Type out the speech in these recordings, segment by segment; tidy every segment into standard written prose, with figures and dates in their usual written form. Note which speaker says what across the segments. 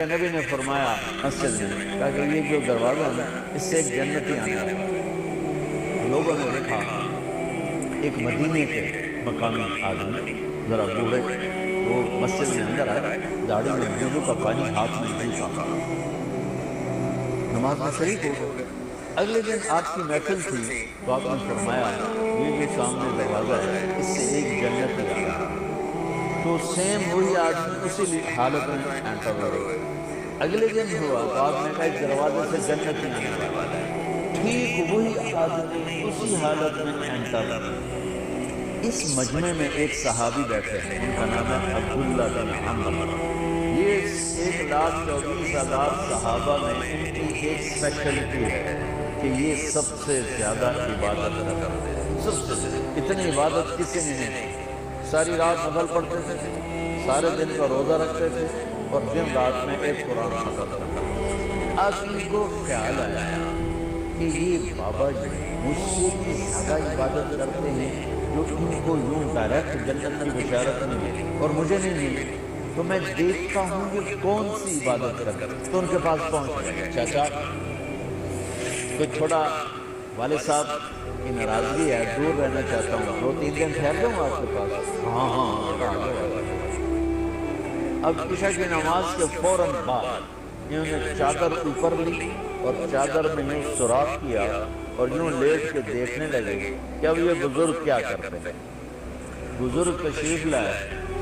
Speaker 1: نبی نے فرمایا مسجد میں کہا کہ یہ جو دروازہ ہے اس سے ایک جنتی آنے والا۔ لوگوں نے دیکھا ایک مدینے کے مقامی آدمی ذرا بوڑھے، وہ مسجد میں اندر آئے، داڑھی میں وضو کا پانی ہاتھ میں جھونکا، نماز میں شریک ہو گئے۔ اگلے دن آپ کی محفل تھی تو آپ نے فرمایا یہ جو سامنے دروازہ ہے اس سے ایک جنتی آ رہا ہے۔ تو سیم وہی آدمی اسی حالت میں انٹر ہوئے۔ اگلے دن ہوا تو آپ نے کہا اس دروازے سے جنت میں آنے والا ہے، ٹھیک وہی آدمی اسی حالت میں انٹر۔ اس مجمع میں ایک صحابی بیٹھے ہیں، ان کا نام ہے عبداللہ بن عمر۔ یہ 1,24,000 صحابہ میں ان کی ایک اسپیشلٹی ہے کہ یہ سب سے زیادہ عبادت کرتے ہیں، سب سے اتنی عبادت کسی نے نہیں۔ ساری رات نفل پڑھتے تھے، سارے دن کا روزہ رکھتے تھے اور دن رات میں ایک قرآن ختم کرتے تھے۔ آج ان کو خیال آیا کہ یہ بابا جی مجھ سے بھی زیادہ عبادت کرتے ہیں جو ان کو یوں ڈائریکٹ جنت کی بشارت ملی اور مجھے نہیں ملی، تو میں دیکھتا ہوں یہ کون سی عبادت کرتے ہیں۔ تو ان کے پاس پہنچ گئے، چاچا کوئی تھوڑا والد صاحب کی ناراضگی ہے، دور رہنا چاہتا ہوں، 2-3 دن ٹھہر جاؤں آپ کے پاس؟ ہاں۔ اب عشاء کی نماز کے فوراً بعد انہوں نے چادر اوپر لی اور چادر میں یوں سوراخ کیا اور یوں لیٹ کے دیکھنے لگے کہ اب یہ بزرگ کیا کرتے ہیں۔ بزرگ تشریف لائے،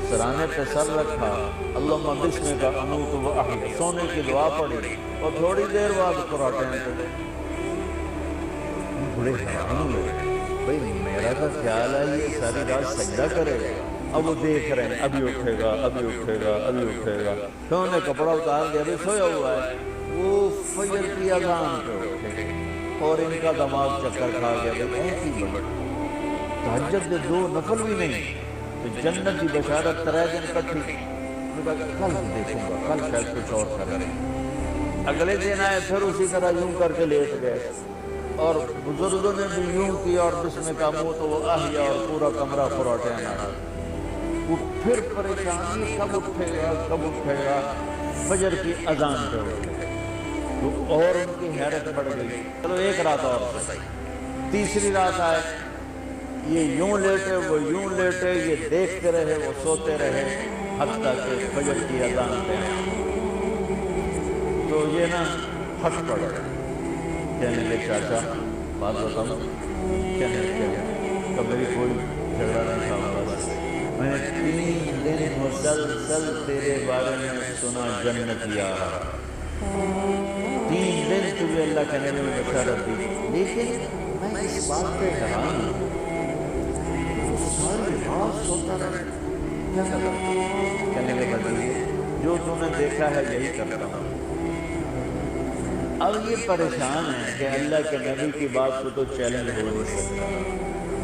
Speaker 1: سرانے پہ سر رکھا، اللہم بسمک اموت و احیا، سونے کی دعا پڑھی اور تھوڑی دیر بعد قرآن پڑھے۔ بڑے حیران ہوئے، بھئی میرا تو خیال ہے یہ ساری رات سجدہ کرے گا، اب وہ دیکھ رہے ہیں ابھی اٹھے گا۔ پھر انہوں نے کپڑا اتار دیا، ابھی سویا ہوا ہے، وہ فجر کی اذان پہ اٹھے اور ان کا دماغ چکر کھا گیا کہ ایسی بڑی تہجد 2 نفل بھی نہیں تو جنت کی بشارت 3 دن کٹھی۔ کل دیکھوں گا، کل شاید کچھ اور کریں۔ اگلے دن آئے پھر اسی طرح یوں کر کے لیٹ گئے اور بزرگوں نے بھی یوں کیا اور بسمک اموت و احیا اور پورا کمرہ فراٹے نہ۔ وہ پھر پریشانی کب اٹھے گا، فجر کی اذان پہ اٹھے تو اور ان کی حیرت بڑھ گئی۔ چلو ایک رات اور صحیح، تیسری رات آئے، یہ یوں لیٹے وہ یوں لیٹے، یہ دیکھتے رہے وہ سوتے رہے حتیٰ کہ فجر کی اذان پہ تو یہ نا پھٹ پڑے، کہنے لگے چاچا بات بتاؤں؟ کہنے کہ میری کوئی جھگڑا نہیں تھا، بس میں نے 3 دن مسلسل تیرے بارے میں سنا جنت یا رہا، 3 دن تجھے اللہ کے نبی نے بشارت دی، لیکن میں اس بات پہ حیران ہوں ساری رات سوتا رہا، کیا کرتا؟ کہنے لگے بتائیے جو تم نے دیکھا ہے یہی کرتا ہوں۔ اب یہ پریشان ہے کہ اللہ کے نبی کی بات کو تو چیلنج ہو نہیں سکتا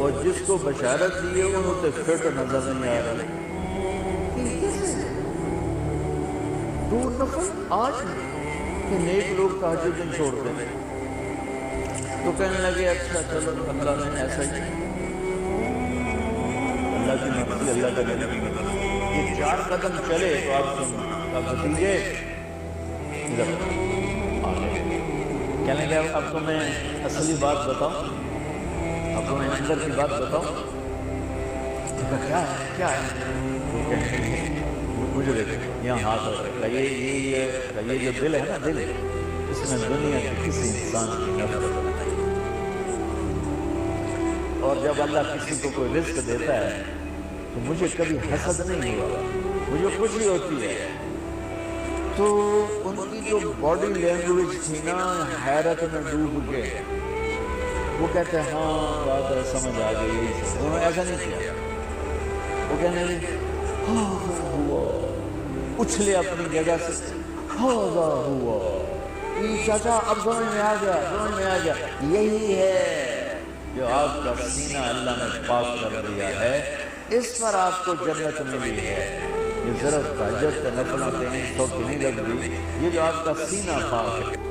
Speaker 1: اور جس کو بشارت دی ہے انہوں تو فٹ نظر نہیں آ رہا۔ 2 نفل 8 کہ نیک لوگ تہجد نہیں چھوڑتے ہیں، تو کہنے لگے اچھا چلو اللہ نے ایسا ہی، اللہ کی مرضی، اللہ کا نبی۔ یہ 4 قدم چلے تو آپ سنو بھتیجے ادھر آگے، کہنے لگے اب تو میں اصلی بات بتاؤں، اب تو میں اندر کی بات بتاؤں؟ کیا ہے؟ مجھے دیکھیں یہاں ہاتھ رکھا، یہ جو دل ہے نا، دل اس میں دنیا کے کسی انسان کی نفرت نہیں، اور جب اللہ کسی کو کوئی رزق دیتا ہے تو مجھے کبھی حسد نہیں ہوا، مجھے خوشی ہوتی ہے۔ تو ان کی جو باڈی لینگویج تھی نا، حیرت میں ڈوب گئے، وہ کہتے ہیں ہاں بات ہے سمجھ آ گئی، انہوں نے ایسا نہیں کیا، وہ کہنے لگے ہوا، اچھلے اپنی جگہ سے، ہوا یہ چاچا اب سمجھ میں آ گیا، یہی ہے جو آپ کا سینہ اللہ نے پاک کر دیا ہے، اس پر آپ کو جنت ملی ہے۔ یہ ضرورت تہجد کے نفلوں 300 کی نہیں لگ رہی، یہ جو آپ کا سینہ پاک ہے۔